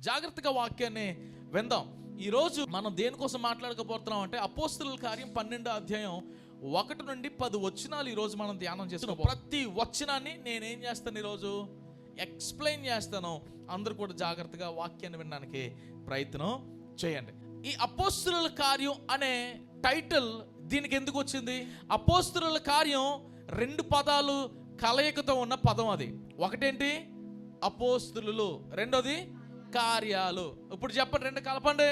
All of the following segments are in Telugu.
జాగ్రత్తగా వాక్యాన్ని విందాం. ఈరోజు మనం దేనికోసం మాట్లాడకపోతున్నాం అంటే అపోస్తలుల కార్యం 12వ అధ్యాయం 1 నుండి 10 వచనాలు ఈరోజు మనం ధ్యానం చేస్తున్నాం. ప్రతి వచనాన్ని నేనేం చేస్తాను, ఈరోజు ఎక్స్ప్లెయిన్ చేస్తాను. అందరూ కూడా జాగ్రత్తగా వాక్యాన్ని వినడానికి ప్రయత్నం చేయండి. ఈ అపోస్తలుల కార్యం అనే టైటిల్ దీనికి ఎందుకు వచ్చింది? అపోస్తలుల కార్యం 2 పదాలు కలయికతో ఉన్న పదం. అది ఒకటేంటి? అపోస్తలులు, రెండోది కార్యాలు. ఇప్పుడు చెప్పండి, 2 కలపండి.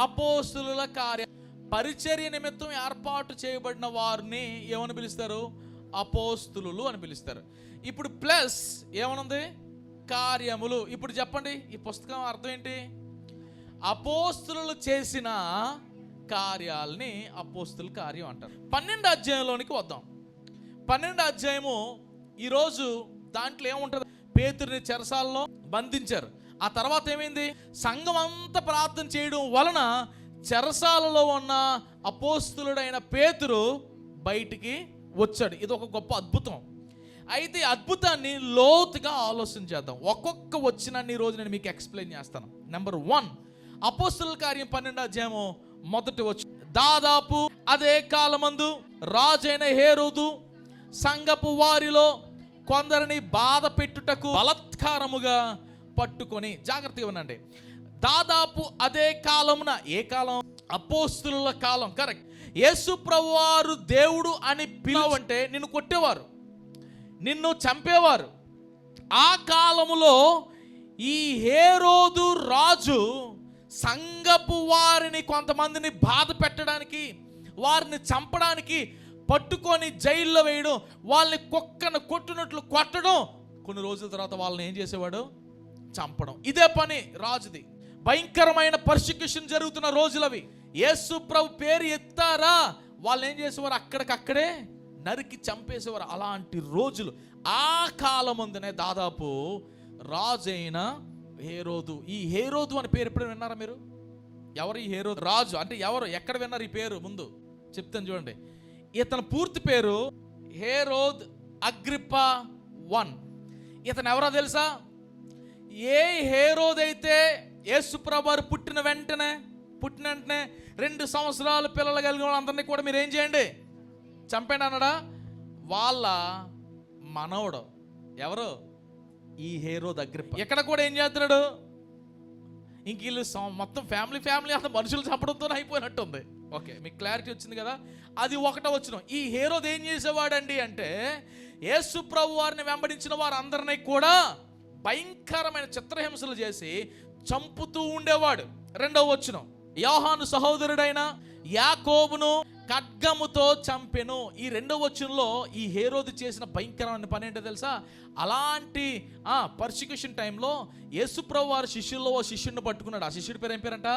అపోస్తలుల కార్యం. పరిచర్య నిమిత్తం ఏర్పాటు చేయబడిన వారిని ఏమని పిలుస్తారు? అపోస్తలులు అని పిలుస్తారు. ఇప్పుడు ప్లస్ ఏమనుంది? కార్యములు. ఇప్పుడు చెప్పండి, ఈ పుస్తకం అర్థం ఏంటి? అపోస్తలులు చేసిన కార్యాలని అపోస్తలుల కార్యం అంటారు. 12వ అధ్యాయంలోనికి వద్దాం. 12వ అధ్యాయము ఈరోజు దాంట్లో ఏముంటుంది? పేతురుని చెరసాలలో బంధించారు. ఆ తర్వాత ఏమైంది? సంఘం అంతా ప్రార్థన చేయడం వలన చెరసాలలో ఉన్న అపోస్తలుడైన పేతురు బయటికి వచ్చాడు. ఇది ఒక గొప్ప అద్భుతం. అయితే అద్భుతాన్ని లోతుగా ఆలోచన చేద్దాం. ఒక్కొక్క వచనాన్ని ఈ రోజు నేను మీకు ఎక్స్ప్లెయిన్ చేస్తాను. నెంబర్ 1, అపోస్తలుల కార్యం 12వ అధ్యాయము మొదటి వచనం. దాదాపు అదే కాలమందు రాజైన హేరోదు సంఘపు వారిలో కొందరిని బాధ పెట్టుటకు బలత్కారముగా పట్టుకొని, జాగ్రత్తగా వినండి, దాదాపు అదే కాలమున, ఏ కాలం? అపోస్తలుల కాలం. కరెక్ట్. యేసు ప్రభువారు దేవుడు అని పిలవంటే నిన్ను కొట్టేవారు, నిన్ను చంపేవారు. ఆ కాలములో ఈ హేరోదు రాజు సంఘపు వారిని కొంతమందిని బాధ పెట్టడానికి, వారిని చంపడానికి పట్టుకొని జైల్లో వేయడం, వాళ్ళని కుక్కను కొట్టినట్లు కొట్టడం, కొన్ని రోజుల తర్వాత వాళ్ళని ఏం చేసేవాడు? చంపడం. ఇదే పని రాజుది. భయంకరమైన పర్సిక్యూషన్ జరుగుతున్న రోజులవి. యేసు ప్రభు పేరు ఎత్తారా, వాళ్ళు ఏం చేసేవారు? అక్కడికక్కడే నరికి చంపేసేవారు. అలాంటి రోజులు. ఆ కాలమందునే దాదాపు రాజైన హేరోదు. ఈ హేరోదు అనే పేరు ఎప్పుడు విన్నారా మీరు? ఎవరు ఈ హేరోదు? రాజు అంటే ఎవరు? ఎక్కడ విన్నారు ఈ పేరు? ముందు చెప్తాను చూడండి. ఇతని పూర్తి పేరు హేరోద్ అగ్రిప్పా I. ఇతను ఎవరో తెలుసా? ఏ హేరోద్ అయితే యేసుప్రభు వారు పుట్టిన వెంటనే 2 సంవత్సరాలు పిల్లలు కలిగిన వాళ్ళందరినీ కూడా మీరు ఏం చేయండి? చంపండి అన్నాడా? వాళ్ళ మనవడు ఎవరు? ఈ హేరోద్ అగ్రిప్పా. ఇక్కడ కూడా ఏం చేస్తున్నాడు? ఇంక వీళ్ళు మొత్తం ఫ్యామిలీ అంత మనుషులు చంపడంతో అయిపోయినట్టుంది. ఓకే, మీకు క్లారిటీ వచ్చింది కదా? అది 1వ వచనం. ఈ హేరోద్ ఏం చేసేవాడండి అంటే, యేసు ప్రభు వారిని వెంబడించిన వారందరినీ కూడా భయంకరమైన చిత్రహింసలు చేసి చంపుతూ ఉండేవాడు. 2వ వచనం. యోహాను సహోదరుడైన యాకోబును ఖడ్గముతో చంపెను. ఈ 2వ వచనంలో ఈ హేరోదు చేసిన భయంకరమైన పని ఏంటో తెలుసా? అలాంటి పర్సిక్యూషన్ టైంలో యేసు ప్రభు వారి శిష్యుల్లో ఓ శిష్యుడిని పట్టుకున్నాడు. ఆ శిష్యుడి పేరు ఏం పేరంట?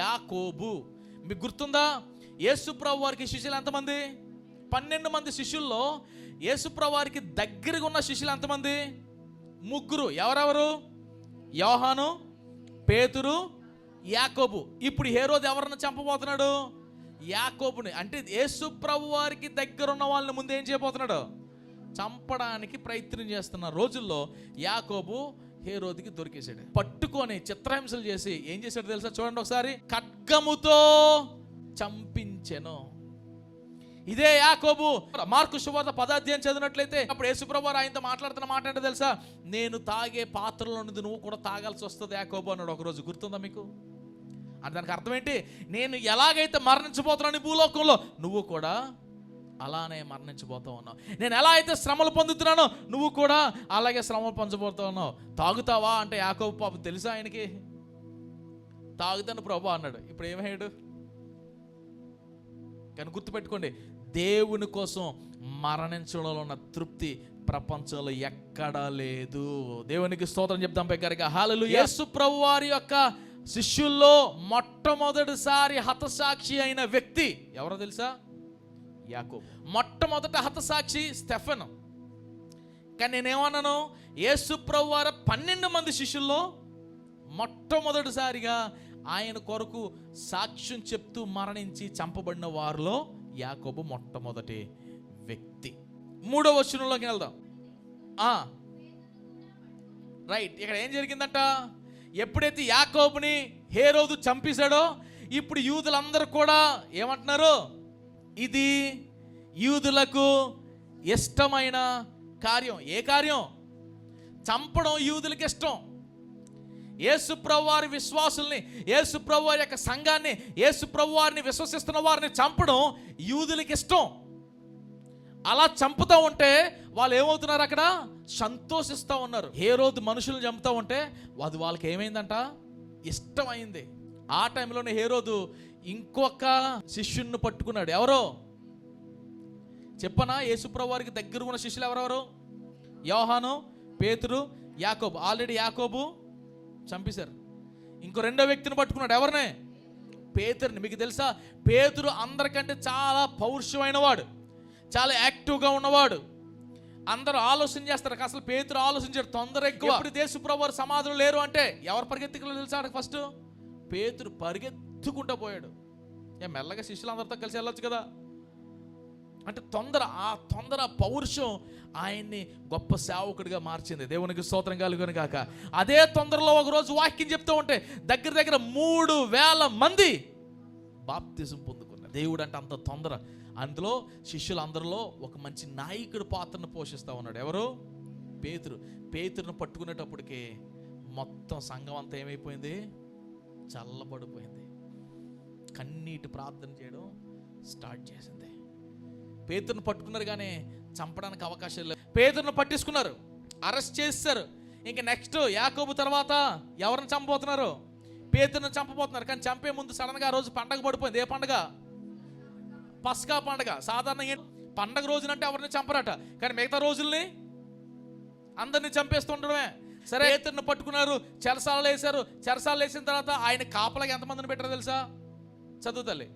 యాకోబు. మీకు గుర్తుందా? యేసు ప్రభు వారికి శిష్యులు ఎంతమంది? 12 మంది శిష్యుల్లో యేసు ప్రభు వారికి దగ్గరగా ఉన్న శిష్యులు ఎంతమంది? 3. ఎవరెవరు? యోహాను, పేతురు, యాకోబు. ఇప్పుడు హేరోదు ఎవరిని చంపబోతున్నాడు? యాకోబుని. అంటే యేసు ప్రభు వారికి దగ్గర ఉన్న వాళ్ళని ముందు ఏం చేయబోతున్నాడు? చంపడానికి ప్రయత్నం చేస్తున్న రోజుల్లో యాకోబు హేరోదుకి దొరికేశాడు. పట్టుకొని చిత్రహింసలు చేసి ఏం చేశాడు తెలుసా? చూడండి ఒకసారి. ఖడ్గముతో చంపించెను. ఇదే యాకోబు. మార్కు సువార్త 10వ అధ్యాయం చదివినట్లయితే అప్పుడు యేసుప్రభు వారు ఆయనతో మాట్లాడుతున్న మాట ఏంటో తెలుసా? నేను తాగే పాత్రలో నుండి నువ్వు కూడా తాగాల్సి వస్తుంది యాకోబు అన్నాడు ఒకరోజు. గుర్తుందా మీకు? అంటే దానికి అర్థం ఏంటి? నేను ఎలాగైతే మరణించబోతున్నాను ఈ భూలోకంలో, నువ్వు కూడా అలానే మరణించబోతా ఉన్నావు. నేను ఎలా అయితే శ్రమలు పొందుతున్నానో నువ్వు కూడా అలాగే శ్రమలు పొందబోతా ఉన్నావు. తాగుతావా అంటే యాకోబు పాప తెలుసా ఆయనకి? తాగుతాను ప్రభు అన్నాడు. ఇప్పుడు ఏమయ్యాడు? కానీ గుర్తుపెట్టుకోండి, దేవుని కోసం మరణించడంలో ఉన్న తృప్తి ప్రపంచంలో ఎక్కడా లేదు. దేవునికి స్తోత్రం చెప్తాం బిగ్గరగా. హల్లెలూయా. యేసు ప్రభు వారి యొక్క శిష్యుల్లో మొట్టమొదటిసారి హతసాక్షి అయిన వ్యక్తి ఎవరో తెలుసా? యాకోబు. మొట్టమొదట హతసాక్షి స్టెఫెను. కానీ నేనేమన్నాను? యేసు ప్రభు వారి 12 మంది శిష్యుల్లో మొట్టమొదటిసారిగా ఆయన కొరకు సాక్ష్యం చెప్తూ మరణించి చంపబడిన వారిలో యాకోబు మొట్టమొదటి వ్యక్తి. 3వ వచనంలోకి వెళ్దాం. రైట్. ఇక్కడ ఏం జరిగిందంట? ఎప్పుడైతే యాకోబుని హేరోదు చంపేశాడో ఇప్పుడు యూదులందరూ కూడా ఏమంటున్నారు, ఇది యూదులకు ఇష్టమైన కార్యం. ఏ కార్యం? చంపడం యూదులకు ఇష్టం. యేసుప్రభు వారి విశ్వాసుల్ని, యేసుప్రభు వారి యొక్క సంఘాన్ని, యేసుప్రభు వారిని విశ్వసిస్తున్న వారిని చంపడం యూదులకు ఇష్టం. అలా చంపుతూ ఉంటే వాళ్ళు ఏమవుతున్నారు, అక్కడ సంతోషిస్తూ ఉన్నారు. హేరోదు మనుషులను చంపుతూ ఉంటే అది వాళ్ళకి ఏమైందంట, ఇష్టమైంది. ఆ టైంలోనే హేరోదు ఇంకొక శిష్యుణ్ణి పట్టుకున్నాడు. ఎవరో చెప్పనా? యేసుప్రభు వారికి దగ్గర ఉన్న శిష్యులు ఎవరెవరు? యోహాను, పేతురు, యాకోబు. ఆల్రెడీ యాకోబు చంపేశారు. ఇంకో రెండో వ్యక్తిని పట్టుకున్నాడు. ఎవరినే? పేతురుని. మీకు తెలుసా, పేతురు అందరికంటే చాలా పౌరుషమైన వాడు, చాలా యాక్టివ్గా ఉన్నవాడు. అందరూ ఆలోచన చేస్తారు, అసలు పేతురు ఆలోచించాడు, తొందర ఎక్కువ. ఇప్పుడు యేసుప్రభు వారు సమాధులు లేరు అంటే ఎవరు పరిగెత్తుకు తెలుసా? ఫస్ట్ పేతురు పరిగెత్తుకుంటూ పోయాడు. మెల్లగా శిష్యులందరితో కలిసి వెళ్ళొచ్చు కదా అంటే తొందర పౌరుషం ఆయన్ని గొప్ప సేవకుడిగా మార్చింది. దేవునికి స్తోత్రం కలుగును గాక. అదే తొందరలో ఒకరోజు వాక్యం చెప్తూ ఉంటే దగ్గర 3,000 మంది బాప్తిజం పొందుకున్నారు. దేవుడు అంటే అంత తొందర. అందులో శిష్యులందరిలో ఒక మంచి నాయకుడు పాత్రను పోషిస్తూ ఉన్నాడు. ఎవరు? పేతురు. పేతురును పట్టుకునేటప్పటికి మొత్తం సంఘం అంతా ఏమైపోయింది, చల్లబడిపోయింది. కన్నీటి ప్రార్థన చేయడం స్టార్ట్ చేసింది. పేతురును పట్టుకున్నారు కానీ చంపడానికి అవకాశం లేదు. పేతురును పట్టించుకున్నారు, అరెస్ట్ చేస్తారు. ఇంకా నెక్స్ట్ యాకోబు తర్వాత ఎవరిని చంపబోతున్నారు? పేతురును చంపబోతున్నారు. కానీ చంపే ముందు సడన్గా ఆ రోజు పండగ పడిపోయింది. ఏ పండగ? పస్కా పండగ. సాధారణంగా పండగ రోజునంటే ఎవరిని చంపరట, కానీ మిగతా రోజుల్ని అందరినీ చంపేస్తుండడమే. సరే, పేతురును పట్టుకున్నారు, చెరసాలలో వేశారు. చెరసాలలో వేసిన తర్వాత ఆయన కాపలాగా ఎంతమందిని పెట్టారో తెలుసా? చదువు తల్లి.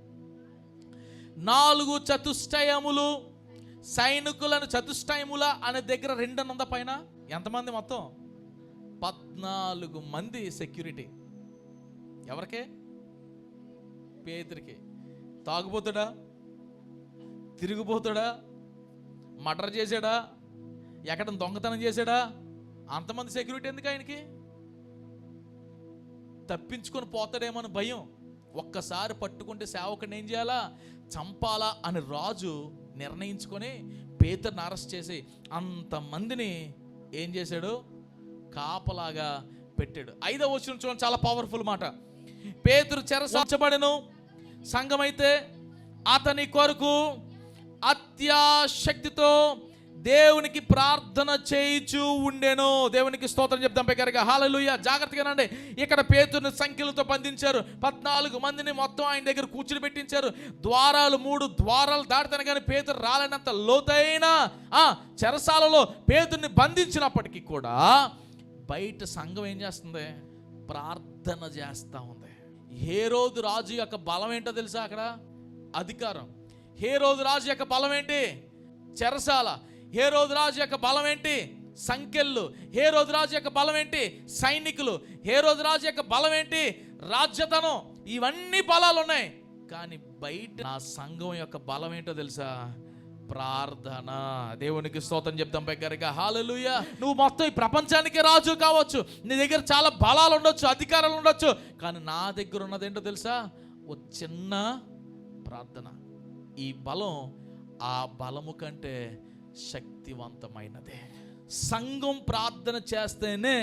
4 చతుష్టయములు సైనికులను, చతుష్టయముల అనే దగ్గర 200 పైన ఎంతమంది? మొత్తం 14 మంది సెక్యూరిటీ. ఎవరికే? పేతురికి. తాగుపోతాడా, తిరిగిపోతాడా, మర్డర్ చేశాడా, ఎక్కడ దొంగతనం చేశాడా, అంతమంది సెక్యూరిటీ ఎందుకు ఆయనకి? తప్పించుకొని పోతాడేమని భయం. ఒక్కసారి పట్టుకుంటే సేవకుడిని ఏం చేయాలా, చంపాలా అని రాజు నిర్ణయించుకొని పేతురుని అరెస్ట్ చేసి అంతమందిని ఏం చేశాడు, కాపలాగా పెట్టాడు. 5వ వచనం చూడండి, చాలా పవర్ఫుల్ మాట. పేతురు చెరసాల్చబడెను, సంఘమైతే అతని కొరకు అత్యాశక్తితో దేవునికి ప్రార్థన చేయించు ఉండెను. దేవునికి స్తోత్రం చెప్దాం పైగా. హల్లెలూయా. జాగ్రత్తగానండి. ఇక్కడ పేతురుని సంఖ్యలతో బంధించారు. 14 మందిని మొత్తం ఆయన దగ్గర కూర్చుని పెట్టించారు. 3 ద్వారాలు దాటితేనే కానీ పేతురు రాలేనంత లోతైన చెరసాలలో పేతురుని బంధించినప్పటికీ కూడా బయట సంఘం ఏం చేస్తుంది, ప్రార్థన చేస్తూ ఉంది. హేరోదు రాజు యొక్క బలం ఏంటో తెలుసా? అక్కడ అధికారం. హేరోదు రాజు యొక్క బలం ఏంటి? చెరసాల. హేరోదు రాజు యొక్క బలం ఏంటి? సంకెళ్ళు. హేరోదు రాజు యొక్క బలం ఏంటి? సైనికులు. హేరోదు రాజు యొక్క బలం ఏంటి? రాజ్యతనం. ఇవన్నీ బలాలు ఉన్నాయి. కానీ బయట నా సంఘం యొక్క బలం ఏంటో తెలుసా? ప్రార్థన. దేవునికి స్తోత్రం చెప్తాం పైగా. హల్లెలూయా. నువ్వు మొత్తం ఈ ప్రపంచానికి రాజు కావచ్చు, నీ దగ్గర చాలా బలాలు ఉండొచ్చు, అధికారాలు ఉండొచ్చు, కానీ నా దగ్గర ఉన్నదేంటో తెలుసా? ఓ చిన్న ప్రార్థన. ఈ బలం ఆ బలము కంటే శక్తివంతమైనదే. సంఘం ప్రార్థన చేస్తేనే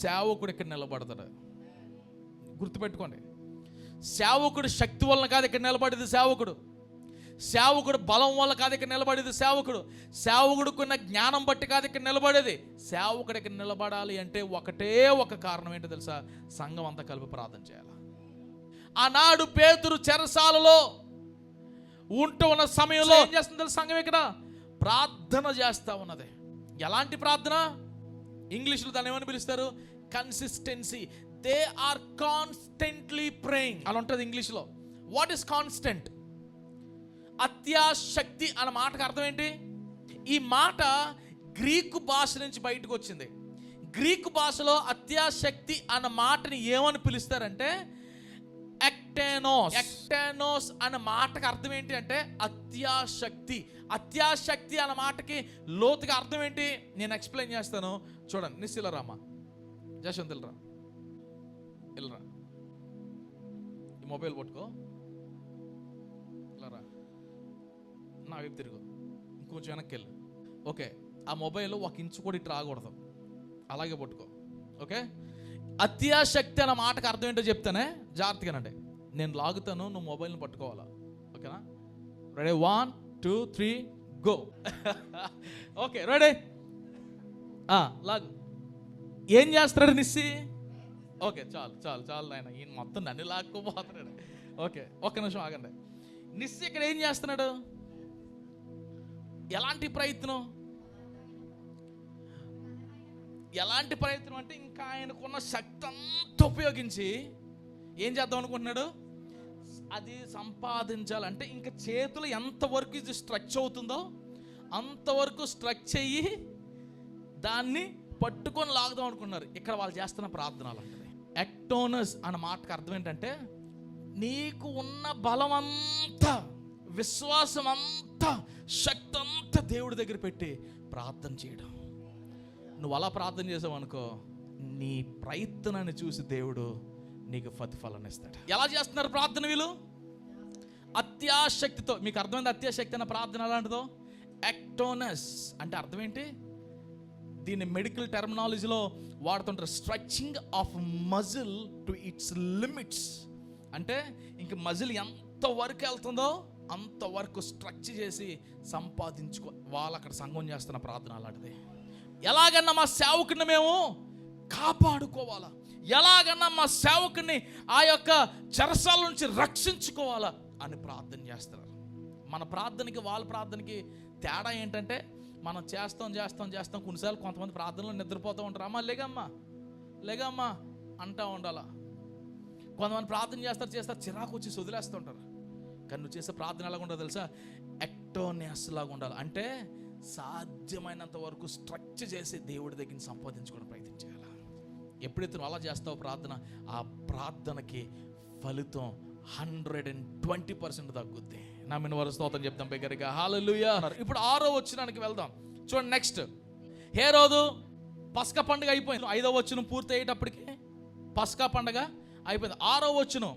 సేవకుడు ఇక్కడ నిలబడతాడు. గుర్తుపెట్టుకోండి, సేవకుడు శక్తి వలన కాదు ఇక్కడ నిలబడేది సేవకుడు. సేవకుడు బలం వల్ల కాదు ఇక్కడ నిలబడేది సేవకుడు. సేవకుడుకున్న జ్ఞానం బట్టి కాదు ఇక్కడ నిలబడేది. సేవకుడు ఇక్కడ నిలబడాలి అంటే ఒకటే ఒక కారణం ఏంటో తెలుసా? సంఘం అంతా కలిపి ప్రార్థన చేయాలి. ఆనాడు పేతురు చెరసాలలో ఉంటూ ఉన్న సమయంలో ఏం చేస్తుంది తెలుసు? సంఘం ఇక్కడ ప్రార్థన చేస్తూ ఉన్నది. ఎలాంటి ప్రార్థన? ఇంగ్లీష్లో దాన్ని ఏమని పిలుస్తారు? Consistency. They are constantly praying అలా ఉంటుంది ఇంగ్లీష్లో. What is constant? అత్యాశక్తి అన్న మాటకు అర్థం ఏంటి? ఈ మాట గ్రీకు భాష నుంచి బయటకు వచ్చింది. గ్రీకు భాషలో అత్యాశక్తి అన్న మాటని ఏమని పిలుస్తారంటే ఎక్టెనోస్. ఎక్టెనోస్ అన్న మాటకి అర్థం ఏంటి అంటే అత్యాశక్తి. అత్యాశక్తి అన్న మాటకి లోతుగా అర్థం ఏంటి నేను ఎక్స్ప్లెయిన్ చేస్తాను. చూడండి, నిశ్చిలరామ, జశవంతులరా, వెళ్ళరా, ఈ మొబైల్ పట్టుకో, వెళ్ళరా, నా వైపు తిరుగు, ఇంకొంచెం వెనక్కి వెళ్ళు. ఓకే, ఆ మొబైల్ 1 ఇంచు కూడా ఇటు రాకూడదు, అలాగే పట్టుకో. ఓకే, అత్యాశక్తి అన్న మాటకు అర్థం ఏంటో చెప్తానే, జాగ్రత్తగానండి. నేను లాగుతాను, నువ్వు మొబైల్ని పట్టుకోవాలా. ఓకేనా? రెడీ? 1 2 3 గో. Okay, ready? లాగు. ఏం చేస్తున్నాడు నిస్సి? ఓకే, చాలు చాలు చాలు నాయన, ఈయన మొత్తం నన్ను లాక్కుపోతున్నాడు. ఓకే, ఒక్క నిమిషం ఆగండి. నిస్సి ఇక్కడ ఏం చేస్తున్నాడు? ఎలాంటి ప్రయత్నం? ఎలాంటి ప్రయత్నం అంటే ఇంకా ఆయనకున్న శక్తి అంతా ఉపయోగించి ఏం చేద్దాం అనుకుంటున్నాడు? అది సంపాదించాలంటే ఇంకా చేతులు ఎంతవరకు ఇది స్ట్రెచ్ అవుతుందో అంతవరకు స్ట్రెచ్ అయ్యి దాన్ని పట్టుకొని లాగుదాం అనుకున్నారు. ఇక్కడ వాళ్ళు చేస్తున్న ప్రార్థనలు అంటే ఎక్టోనస్ అన్న మాటకు అర్థం ఏంటంటే, నీకు ఉన్న బలం అంతా, విశ్వాసం అంతా, శక్తి అంతా దేవుడి దగ్గర పెట్టి ప్రార్థన చేయడం. నువ్వు అలా ప్రార్థన చేసావు అనుకో, నీ ప్రయత్నాన్ని చూసి దేవుడు నీకు ప్రతిఫలాన్ని ఇస్తాడు. ఎలా చేస్తున్నారు ప్రార్థన వీళ్ళు? అత్యాశక్తితో. మీకు అర్థమైంది అత్యాశక్తి అన్న ప్రార్థన ఎలాంటిదో? ఎక్టోనస్ అంటే అర్థం ఏంటి? దీన్ని మెడికల్ టెర్మినాలజీలో వాడుతుంటారు, stretching of muscle to it's limits. అంటే ఇంక మజిల్ ఎంతవరకు వెళ్తుందో అంతవరకు స్ట్రెచ్ చేసి సంపాదించుకో. వాళ్ళు అక్కడ సంఘం చేస్తున్న ప్రార్థన అలాంటిది. ఎలాగన్నా మా సేవకుని మేము కాపాడుకోవాలా, ఎలాగన్నా మా సేవకుని ఆ యొక్క చెరసాల నుంచి రక్షించుకోవాలా అని ప్రార్థన చేస్తున్నారు. మన ప్రార్థనకి వాళ్ళ ప్రార్థనకి తేడా ఏంటంటే, మనం చేస్తాం కొన్నిసార్లు కొంతమంది ప్రార్థనలో నిద్రపోతూ ఉంటారు. అమ్మా లేగమ్మా లేగమ్మా అంటూ ఉండాలా. కొంతమంది ప్రార్థన చేస్తారు చిరాకు వచ్చి వదిలేస్తుంటారు. కానీ నువ్వు చేసే ప్రార్థన ఎలాగ ఉండాలి తెలుసా? ఎక్టోనియస్ లాగా ఉండాలి. అంటే సాధ్యమైనంత వరకు స్ట్రెచ్ చేసి దేవుడి దగ్గర సంపాదించుకోవడం ప్రయత్నం చేయాలి. ఎప్పుడైతే నువ్వు అలా చేస్తావో ప్రార్థన, ఆ ప్రార్థనకి ఫలితం 120% తగ్గుద్ది. నా మీద వారు స్తోత్రం చెప్తాం బిగ్గరగా హల్లెలూయా. ఇప్పుడు 6వ వచనానికి వెళ్దాం. చూడండి, నెక్స్ట్ హేరోదు పస్కా పండుగ అయిపోయింది. 5వ వచనం పూర్తి అయ్యేటప్పటికి పస్కా పండుగ అయిపోయింది. 6వ వచనం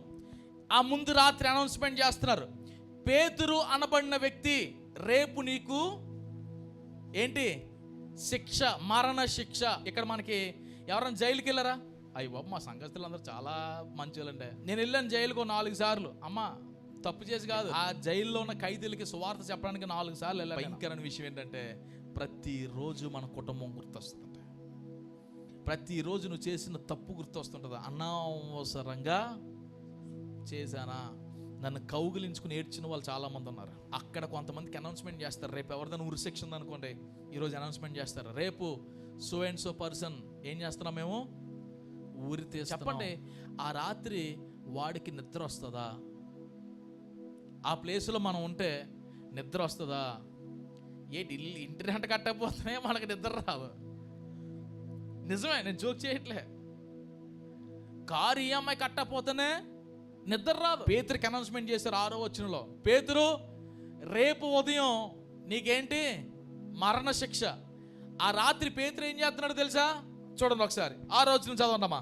ఆ ముందు రాత్రి అనౌన్స్మెంట్ చేస్తున్నారు, పేతురు అనబడిన వ్యక్తి రేపు నీకు ఏంటి శిక్ష, మరణ శిక్ష. ఇక్కడ మనకి ఎవరైనా జైలుకి వెళ్ళారా? అయ్యి బాబు, మా సంఘస్థులు అందరూ చాలా మంచివాళ్ళండి. నేను వెళ్ళాను జైలుకు 4 సార్లు. అమ్మా తప్పు చేసి కాదు, ఆ జైల్లో ఉన్న ఖైదీలకి సువార్త చెప్పడానికి 4 సార్లు వెళ్ళాను. భయంకరమైన విషయం ఏంటంటే, ప్రతిరోజు మన కుటుంబం గుర్తొస్తుంది. ప్రతిరోజు నువ్వు చేసిన తప్పు గుర్తొస్తుంటుంది. అనవసరంగా చేశానా, నన్ను కౌగిలించుకుని ఏడ్చిన వాళ్ళు చాలామంది ఉన్నారు. అక్కడ కొంతమందికి అనౌన్స్మెంట్ చేస్తారు, రేపు ఎవరిదైనా ఉరి శిక్ష ఉందనుకోండి, ఈరోజు అనౌన్స్మెంట్ చేస్తారు, రేపు సో అండ్ సో పర్సన్ ఏం చేస్తున్నాం మేము, ఊరి తీస్తున్నాం. చెప్పండి, ఆ రాత్రి వాడికి నిద్ర వస్తుందా? ఆ ప్లేస్లో మనం ఉంటే నిద్ర వస్తుందా? ఏంటి ఇంటి రెంట కట్టకపోతే మనకు నిద్ర రాదు. నిజమే, నేను జోక్ చేయట్లే. కారు ఈఎంఐ కట్టకపోతేనే నిద్ర రాదు. పేతురుకి అనౌన్స్మెంట్ చేశారు 6వ వచనంలో, పేతురు రేపు ఉదయం నీకేంటి మరణ శిక్ష. ఆ రాత్రి పేతురు ఏం చేస్తున్నాడు తెలుసా? చూడండి ఒకసారి 6వ వచనం చదవండమ్మా.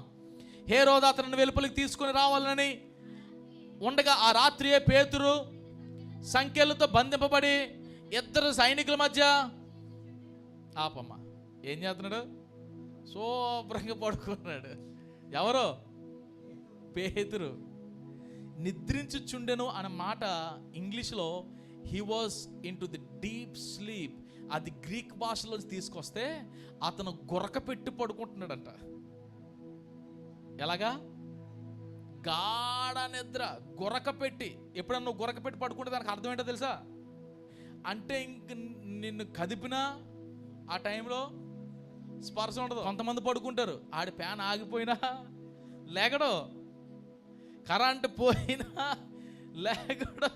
హేరోదు అతనిని వెలుపలికి తీసుకుని రావాలని ఉండగా ఆ రాత్రియే పేతురు సంకెళ్ళతో బంధింపబడి 2 సైనికుల మధ్య ఆపమ్మా ఏం చేస్తున్నాడు? శుభ్రంగా పడుకున్నాడు. ఎవరో పేతురు నిద్రించుచుండెను అనే మాట ఇంగ్లీష్లో he was in to the deep sleep. అది గ్రీక్ భాషలో తీసుకొస్తే అతను గురక పెట్టి పడుకుంటున్నాడంట. ఎలాగా? గాఢ నిద్ర, గురక పెట్టి. ఎప్పుడన్నా నువ్వు గురక పెట్టి పడుకుంటే దానికి అర్థం ఏంటో తెలుసా? అంటే ఇంక నిన్ను కదిపినా ఆ టైంలో స్పర్శ ఉండదు. కొంతమంది పడుకుంటారు, ఆడి ఫ్యాన్ ఆగిపోయినా లేకడు, కరెంటు పోయినా లేకడు,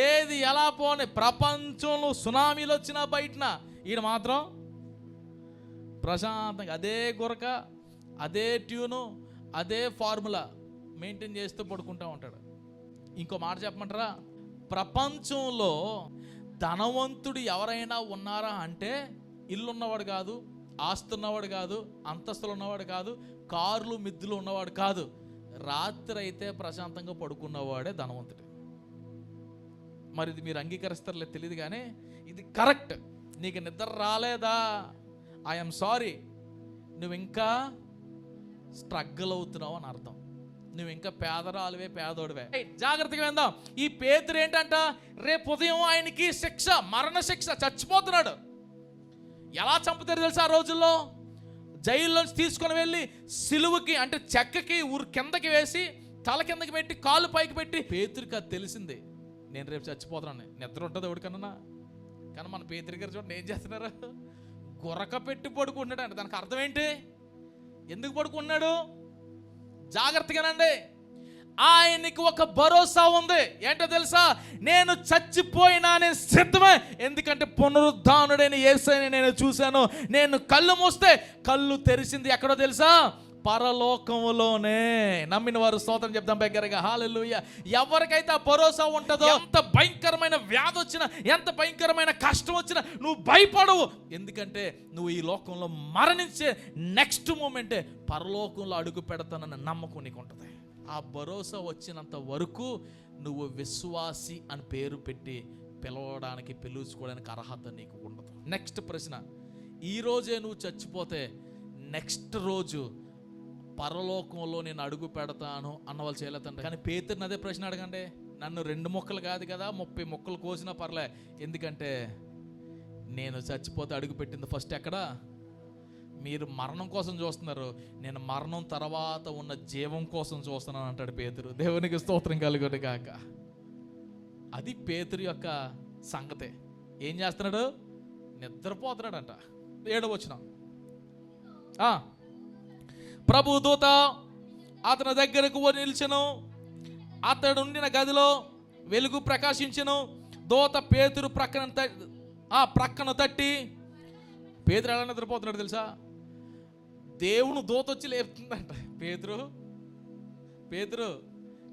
ఏది ఎలా పోనీ, ప్రపంచంలో సునామీలు వచ్చినా బయటన ఈయన మాత్రం ప్రశాంతంగా అదే గురక, అదే ట్యూను, అదే ఫార్ములా మెయింటైన్ చేస్తూ పడుకుంటూ ఉంటాడు. ఇంకో మాట చెప్పమంటారా? ప్రపంచంలో ధనవంతుడు ఎవరైనా ఉన్నారా అంటే ఇల్లు ఉన్నవాడు కాదు, ఆస్తున్నవాడు కాదు, అంతస్తులు ఉన్నవాడు కాదు, కార్లు మిద్దులు ఉన్నవాడు కాదు. రాత్రి అయితే ప్రశాంతంగా పడుకున్నవాడే ధనవంతుడు. మరి ఇది మీరు అంగీకరిస్తారో తెలియదు, కానీ ఇది కరెక్ట్. నీకు నిద్ర రాలేదా, ఐఎమ్ సారీ, నువ్వు ఇంకా స్ట్రగుల్ అవుతున్నావు అని అర్థం. నువ్వు ఇంకా పేదరాలువే, పేదోడివే. జాగ్రత్తగా విందాం. ఈ పేతురు ఏంటంట, రేపు ఉదయం ఆయనకి శిక్ష, మరణ శిక్ష, చచ్చిపోతున్నాడు. ఎలా చంపుతారు తెలుసా? ఆ రోజుల్లో జైల్లోంచి తీసుకొని వెళ్ళి సిలువుకి, అంటే చెక్కకి ఊరు కిందకి వేసి, తల కిందకి పెట్టి, కాలు పైకి పెట్టి. పేతురికి అది తెలిసింది, నేను రేపు చచ్చిపోతున్నాను. నిద్ర ఉంటుంది ఎవరికన్నా, కానీ మన పేతురు గారు చూడండి ఏం చేస్తున్నారు, గురక పెట్టి పడుకుంటున్నాడు. అంటే దానికి అర్థం ఏంటి? ఎందుకు పడుకున్నాడు? జాగ్రత్తగానండి. ఆయనకి ఒక భరోసా ఉంది. ఏంటో తెలుసా? నేను చచ్చిపోయినా నేను సిద్ధమే, ఎందుకంటే పునరుద్ధానుడైన యేసుని నేను చూశాను. నేను కళ్ళు మూస్తే కళ్ళు తెరిచింది ఎక్కడో తెలుసా? పరలోకములోనే. నమ్మిన వారు స్తోత్రం చెప్దాం బిగ్గరగా, హల్లెలూయా. ఎవరికైతే ఆ భరోసా ఉంటుందో, ఎంత భయంకరమైన వ్యాధి వచ్చినా, ఎంత భయంకరమైన కష్టం వచ్చినా నువ్వు భయపడవు. ఎందుకంటే నువ్వు ఈ లోకంలో మరణించే నెక్స్ట్ మూమెంటే పరలోకంలో అడుగు పెడతానన్న నమ్మకం నీకు ఉంటుంది. ఆ భరోసా వచ్చినంత వరకు నువ్వు విశ్వాసి అని పేరు పెట్టి పిలుచుకోవడానికి అర్హత నీకు ఉండదు. నెక్స్ట్ ప్రశ్న, ఈరోజే నువ్వు చచ్చిపోతే నెక్స్ట్ రోజు పరలోకంలో నేను అడుగు పెడతాను అన్న వాళ్ళు చేయలేదండి. కానీ పేతురుని అదే ప్రశ్న అడగండి, నన్ను 2 ముక్కలు కాదు కదా 30 ముక్కలు కోసినా పర్లే, ఎందుకంటే నేను చచ్చిపోతే అడుగు పెట్టింది ఫస్ట్ ఎక్కడ? మీరు మరణం కోసం చూస్తున్నారు, నేను మరణం తర్వాత ఉన్న జీవం కోసం చూస్తున్నాను అంటాడు పేతురు. దేవునికి స్తోత్రం కలుగును గాక. అది పేతురు యొక్క సంగతే. ఏం చేస్తున్నాడు? నిద్రపోతున్నాడంట. 7వ వచనం, ప్రభు దూత అతని దగ్గరకు నిలిచెను, అతడు ఉండిన గదిలో వెలుగు ప్రకాశించెను. దూత పేతురు ప్రక్కన తట్టి, పేతురు ఎలా నిద్రపోతున్నాడు తెలుసా? దేవుని దూత వచ్చి లేపుతుందంట. పేతురు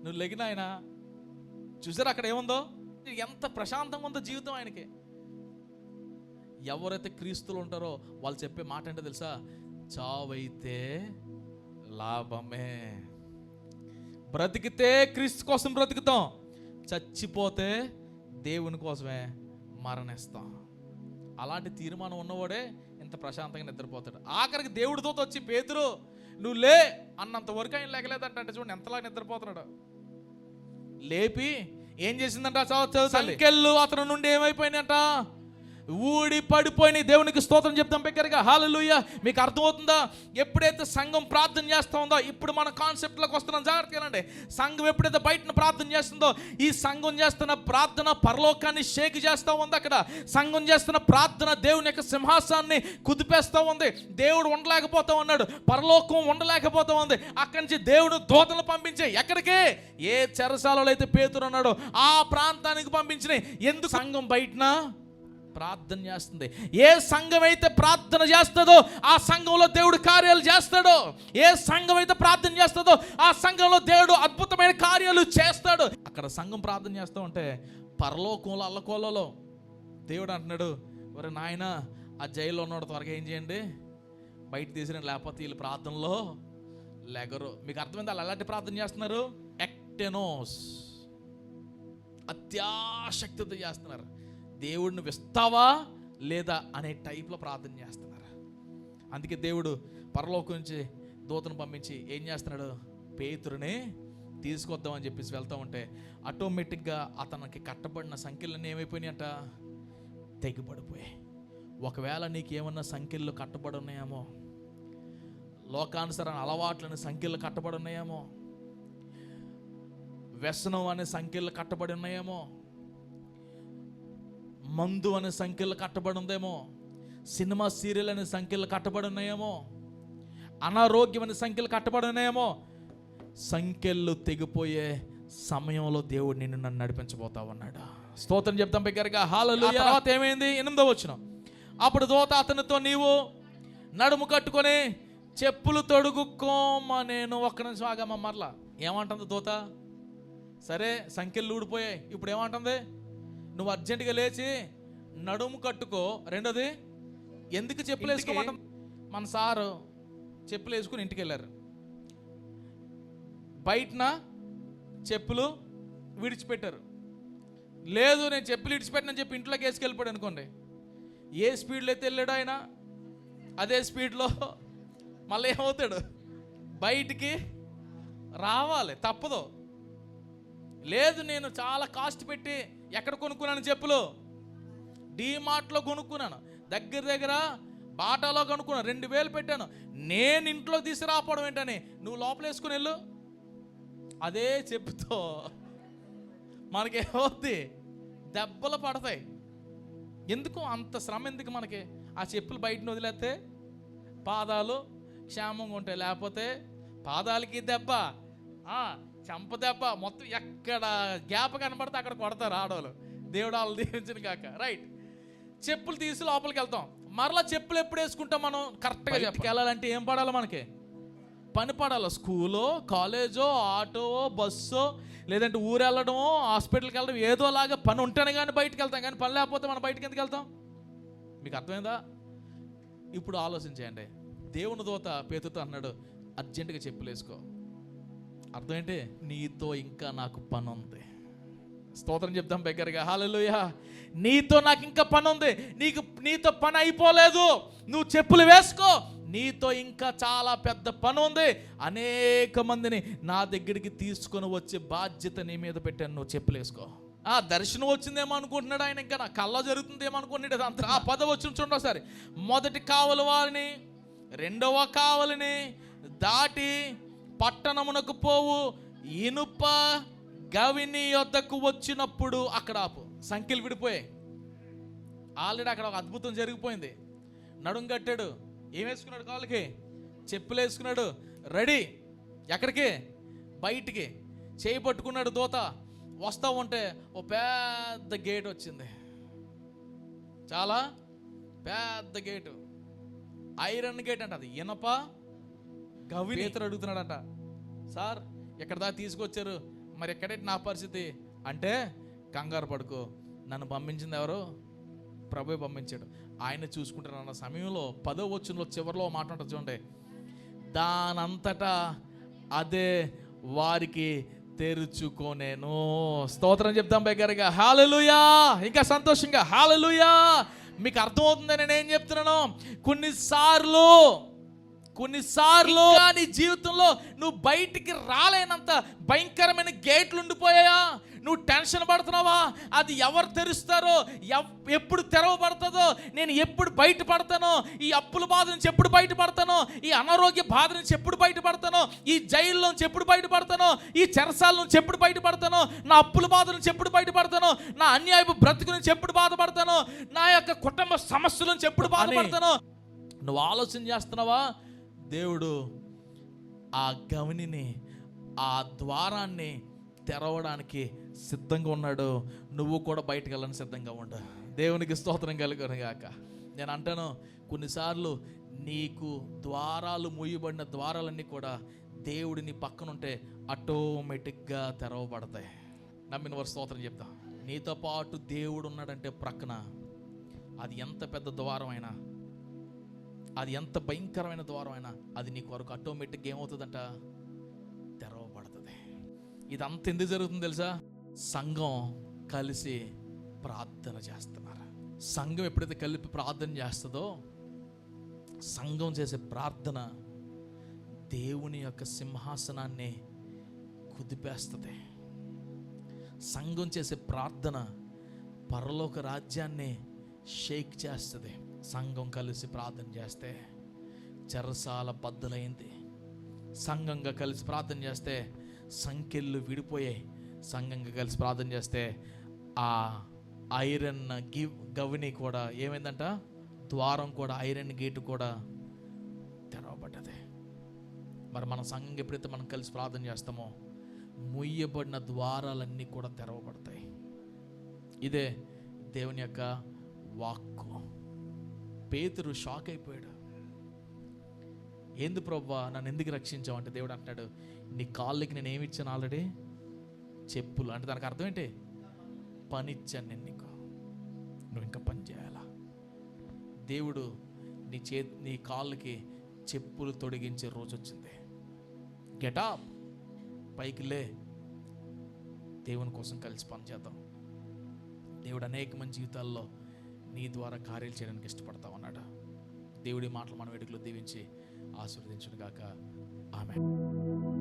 నువ్వు లెగిన ఆయన చూసారు అక్కడ ఏముందో, ఎంత ప్రశాంతంగా ఉందో జీవితం ఆయనకి. ఎవరైతే క్రీస్తులు ఉంటారో వాళ్ళు చెప్పే మాట అంటే తెలుసా? చావైతే లాభమే. బ్రతికితే క్రీస్తు కోసం బ్రతుకుతాం, చచ్చిపోతే దేవుని కోసమే మరణిస్తాం. అలాంటి తీర్మానం ఉన్నవాడే ఇంత ప్రశాంతంగా నిద్రపోతాడు. ఆఖరికి దేవుడితో వచ్చి పేతురు నువ్వు లే అన్నంత వరకు ఆయన లేకలేదంటే చూడండి ఎంతలా నిద్రపోతున్నాడు. లేపి ఏం చేసిందంట? సంకెళ్ళు అతని నుండి ఏమైపోయినాయంట? ఊడి పడిపోయిన. దేవునికి స్తోత్రం చెప్తాం బిగ్గరగా, హల్లెలూయా. మీకు అర్థమవుతుందా? ఎప్పుడైతే సంఘం ప్రార్థన చేస్తూ ఉందో, ఇప్పుడు మన కాన్సెప్ట్లోకి వస్తున్నాం, జాగ్రత్తగానండి. సంఘం ఎప్పుడైతే బయటను ప్రార్థన చేస్తుందో, ఈ సంఘం చేస్తున్న ప్రార్థన పరలోకాన్ని షేక్ చేస్తూ ఉంది. అక్కడ సంఘం చేస్తున్న ప్రార్థన దేవుని యొక్క సింహాసనాన్ని కుదిపేస్తూ ఉంది. దేవుడు ఉండలేకపోతా ఉన్నాడు, పరలోకం ఉండలేకపోతా ఉంది. అక్కడి నుంచి దేవుడు దూతలు పంపించే ఎక్కడికి? ఏ చెరసాలలో అయితే పేతురు ఉన్నాడో ఆ ప్రాంతానికి పంపించినాయి. ఎందుకు? సంఘం బయటన ప్రార్థన చేస్తుంది. ఏ సంఘం అయితే ప్రార్థన చేస్తుందో ఆ సంఘంలో దేవుడు కార్యాలు చేస్తాడు. ఏ సంఘం అయితే ప్రార్థన చేస్తుందో ఆ సంఘంలో దేవుడు అద్భుతమైన కార్యాలు చేస్తాడు. అక్కడ సంఘం ప్రార్థన చేస్తూ ఉంటే పరలోకంలో అల్లకోలలో దేవుడు అంటున్నాడు, ఒరే నాయన ఆ జైల్లో ఉన్నాడు, త్వరగా ఏం చేయండి, బయట తీసిరండి, లేకపోతే వీళ్ళు ప్రార్థనలో లెగరు. మీకు అర్థమైంది వాళ్ళు ఎలాంటి ప్రార్థన చేస్తున్నారు? ఎక్టెనోస్, అత్యాశక్తితో చేస్తున్నారు. దేవుడిని ఇస్తావా లేదా అనే టైప్లో ప్రార్థన చేస్తున్నారు. అందుకే దేవుడు పరలోకం నుంచి దూతను పంపించి ఏం చేస్తున్నాడు? పేతురుని తీసుకొద్దామని చెప్పేసి వెళ్తూ ఉంటే ఆటోమేటిక్గా అతనికి కట్టబడిన సంఖ్యలన్నీ ఏమైపోయినాయంట? తెగిపడిపోయాయి. ఒకవేళ నీకేమన్నా సంఖ్యలు కట్టబడి ఉన్నాయేమో, లోకానుసరణ అలవాట్లని సంఖ్యలు కట్టబడి ఉన్నాయేమో, వ్యసనం అనే సంఖ్యలు కట్టబడి ఉన్నాయేమో, మందు అనే సంఖ్యలు కట్టబడి ఉందేమో, సినిమా సీరియల్ అనే సంఖ్యలు కట్టబడి ఉన్నాయేమో, అనారోగ్యం అనే సంఖ్యలు కట్టబడి ఉన్నాయేమో, సంఖ్యలు తెగిపోయే సమయంలో దేవుడు నిన్ను నన్ను నడిపించబోతా ఉన్నాడు. స్తోత్రం చెప్తాం బిగ్గరగా, హల్లెలూయా. తర్వాత ఏమైంది? 8వ వచనం, అప్పుడు దూత అతనితో నీవు నడుము కట్టుకొని చెప్పులు తొడుగుకోమనేను. ఒక్క నిమిషం ఆగమ్మ. మరలా ఏమంటుంది దూత? సరే సంఖ్యలు ఊడిపోయాయి, ఇప్పుడు ఏమంటుంది? నువ్వు అర్జెంటుగా లేచి నడుము కట్టుకో. రెండోది, ఎందుకు చెప్పులు వేసుకోమంట? మన సారు చెప్పులు వేసుకుని ఇంటికి వెళ్ళారు. బయటన చెప్పులు విడిచిపెట్టారు. లేదు నేను చెప్పులు విడిచిపెట్టనని చెప్పి ఇంట్లోకి వేసుకెళ్ళిపోయాడు అనుకోండి. ఏ స్పీడ్లో అయితే వెళ్ళాడు ఆయన, అదే స్పీడ్లో మళ్ళీ ఏమవుతాడు, బయటికి రావాలి, తప్పదు. లేదు నేను చాలా కాస్ట్ పెట్టి ఎక్కడ కొనుక్కున్నాను చెప్పులు, డీమార్ట్లో కొనుక్కున్నాను, దగ్గర బాటాలో కొనుక్కున్నాను, 2000 పెట్టాను, నేను ఇంట్లో తీసుకురాపోవడం ఏంటని నువ్వు లోపల వేసుకుని వెళ్ళు. అదే చెప్పుతో మనకేమవుద్ది, దెబ్బలు పడతాయి. ఎందుకు అంత శ్రమ, ఎందుకు మనకి? ఆ చెప్పులు బయటను వదిలేస్తే పాదాలు క్షేమంగా ఉంటాయి, లేకపోతే పాదాలకి దెబ్బ, చంప దెబ్బ, మొత్తం ఎక్కడ గ్యాప్ కనబడితే అక్కడ కొడతారు ఆడవాళ్ళు. దేవుడు వాళ్ళు దీవించిన కాక. రైట్, చెప్పులు తీసి లోపలికి వెళ్తాం. మరలా చెప్పులు ఎప్పుడు వేసుకుంటాం మనం? కరెక్ట్గా వెళ్ళాలంటే ఏం పడాలి మనకి? పని పడాలి. స్కూలో, కాలేజో, ఆటో, బస్సో, లేదంటే ఊరు వెళ్ళడమో, హాస్పిటల్కి వెళ్ళడం, ఏదోలాగా పని ఉంటేనే కానీ బయటకు వెళ్తాం. కానీ పని లేకపోతే మనం బయటకు ఎందుకు వెళ్తాం? మీకు అర్థమైందా? ఇప్పుడు ఆలోచించేయండి. దేవుని దూత పేతురుతో అన్నాడు, అర్జెంటుగా చెప్పులు వేసుకో. అర్థం ఏంటి? నీతో ఇంకా నాకు పని ఉంది. స్తోత్రం చెప్తాం బిగ్గరగా, హల్లెలూయా. నీతో నాకు ఇంకా పని ఉంది. నీతో పని అయిపోలేదు, నువ్వు చెప్పులు వేసుకో. నీతో ఇంకా చాలా పెద్ద పని ఉంది. అనేక మందిని నా దగ్గరికి తీసుకొని వచ్చే బాధ్యత నీ మీద పెట్టాను, నువ్వు చెప్పులు వేసుకో. దర్శనం వచ్చిందేమో అనుకుంటున్నాడు ఆయన, ఇంకా నా కళ్ళ జరుగుతుందేమో అనుకుంటున్నాడు. అంత ఆ పదవి వచ్చిన చూడండి ఒకసారి. మొదటి కావలి వారిని, రెండవ కావలిని దాటి పట్టణమునకు పోవు ఇనుప గవిని యొద్దకు వచ్చినప్పుడు అక్కడ ఆపు. సంఖ్యలు విడిపోయాయి. ఆల్రెడీ అక్కడ ఒక అద్భుతం జరిగిపోయింది. నడుం కట్టాడు, ఏం వేసుకున్నాడు? కాళ్ళకి చెప్పులు వేసుకున్నాడు, రెడీ. ఎక్కడికి? బయటికి. చేయి పట్టుకున్నాడు దూత. వస్తూ ఉంటే ఓ పెద్ద గేట్ వచ్చింది, చాలా పెద్ద గేటు, ఐరన్ గేట్ అంట. అది ఇనప గవి. పేతురు అడుగుతున్నాడంట, సార్ ఎక్కడ దాకా తీసుకొచ్చారు, మరి ఎక్కడైతే నా పరిస్థితి అంటే, కంగారు పడుకో, నన్ను పంపించింది ఎవరు? ప్రభువే పంపించాడు. ఆయన చూసుకుంటారన్న సమయంలో 10వ వచనంలో చివరిలో మాట ఉంటుంది చూడండి, దానంతటా అదే వారికి తెరుచుకోనేను. స్తోత్రం చెప్తాం బిగ్గరగా, హల్లెలూయా. ఇంకా సంతోషంగా హల్లెలూయా. మీకు అర్థమవుతుంది నేనేం చెప్తున్నాను? కొన్నిసార్లు నీ జీవితంలో నువ్వు బయటికి రాలేనంత భయంకరమైన గేట్లు ఉండిపోయాయా? నువ్వు టెన్షన్ పడుతున్నావా? అది ఎవరు తెరుస్తారో, ఎప్పుడు తెరవబడుతుందో, నేను ఎప్పుడు బయటపడతానో, ఈ అప్పుల బాధ నుంచి ఎప్పుడు బయటపడతానో, ఈ అనారోగ్య బాధ నుంచి ఎప్పుడు బయటపడతానో, ఈ జైల్లో నుంచి ఎప్పుడు బయటపడతానో, ఈ చెరసాల నుంచి ఎప్పుడు బయటపడతానో, నా అప్పుల బాధ నుంచి ఎప్పుడు బయటపడతానో, నా అన్యాయపు బ్రతుకు నుంచి ఎప్పుడు బాధపడతానో, నా యొక్క కుటుంబ సమస్యల నుంచి ఎప్పుడు బాధపడతానో నువ్వు ఆలోచన చేస్తున్నావా? దేవుడు ఆ గవినిని, ఆ ద్వారాన్ని తెరవడానికి సిద్ధంగా ఉన్నాడు. నువ్వు కూడా బయటకు వెళ్ళని సిద్ధంగా ఉండు. దేవునికి స్తోత్రం కలుగును గాక. నేను అంటాను, కొన్నిసార్లు నీకు ద్వారాలు మూయబడిన ద్వారాలన్నీ కూడా దేవుడి నీ పక్కన ఉంటే ఆటోమేటిక్గా తెరవబడతాయి. నమ్మిన వారు స్తోత్రం చెప్తాం. నీతో పాటు దేవుడు ఉన్నాడంటే ప్రక్కన, అది ఎంత పెద్ద ద్వారం అయినా, అది ఎంత భయంకరమైన ద్వారం అయినా, అది నీ కొరకు ఆటోమేటిక్గా ఏమవుతుందంట? తెరవబడుతుంది. ఇదంతా ఎందుకు జరుగుతుంది తెలుసా? సంఘం కలిసి ప్రార్థన చేస్తున్నారు. సంఘం ఎప్పుడైతే కలిపి ప్రార్థన చేస్తుందో, సంఘం చేసే ప్రార్థన దేవుని యొక్క సింహాసనాన్ని కుదిపేస్తుంది. సంఘం చేసే ప్రార్థన పరలోక రాజ్యాన్ని షేక్ చేస్తుంది. సంఘం కలిసి ప్రార్థన చేస్తే చెరసాల బద్దలైంది. సంఘంగా కలిసి ప్రార్థన చేస్తే సంఖ్యలు విడిపోయాయి. సంఘంగా కలిసి ప్రార్థన చేస్తే ఆ ఐరన్ గవిని కూడా ఏమైందంట? ద్వారం కూడా, ఐరన్ గేటు కూడా తెరవబడ్డది. మరి మన సంఘం ఎప్పుడైతే మనం కలిసి ప్రార్థన చేస్తామో, ముయ్యబడిన ద్వారాలన్నీ కూడా తెరవబడతాయి. ఇదే దేవుని యొక్క వాక్కు. పేతురు షాక్ అయిపోయాడు. ఏంది ప్రభువా, నన్ను ఎందుకు రక్షించావు అంటే, దేవుడు అంటాడు, నీ కాళ్ళకి నేను ఏమి ఇచ్చాను? ఆల్రెడీ చెప్పులు. అంటే దానికి అర్థం ఏంటి? పని ఇచ్చాను నేను నీకు, నువ్వు ఇంకా పని చేయాలా. దేవుడు నీ కాళ్ళకి చెప్పులు తొడిగించే రోజు వచ్చింది. గెటప్, పైకి లే, దేవుని కోసం కలిసి పనిచేద్దాం. దేవుడు అనేక మంది జీవితాల్లో నీ ద్వారా కార్యాలు చేయడానికి ఇష్టపడతా ఉన్నాడు. దేవుడి మాటలు మన వేడుకలో దీవించి ఆశీర్వదించును గాక. ఆమేన్.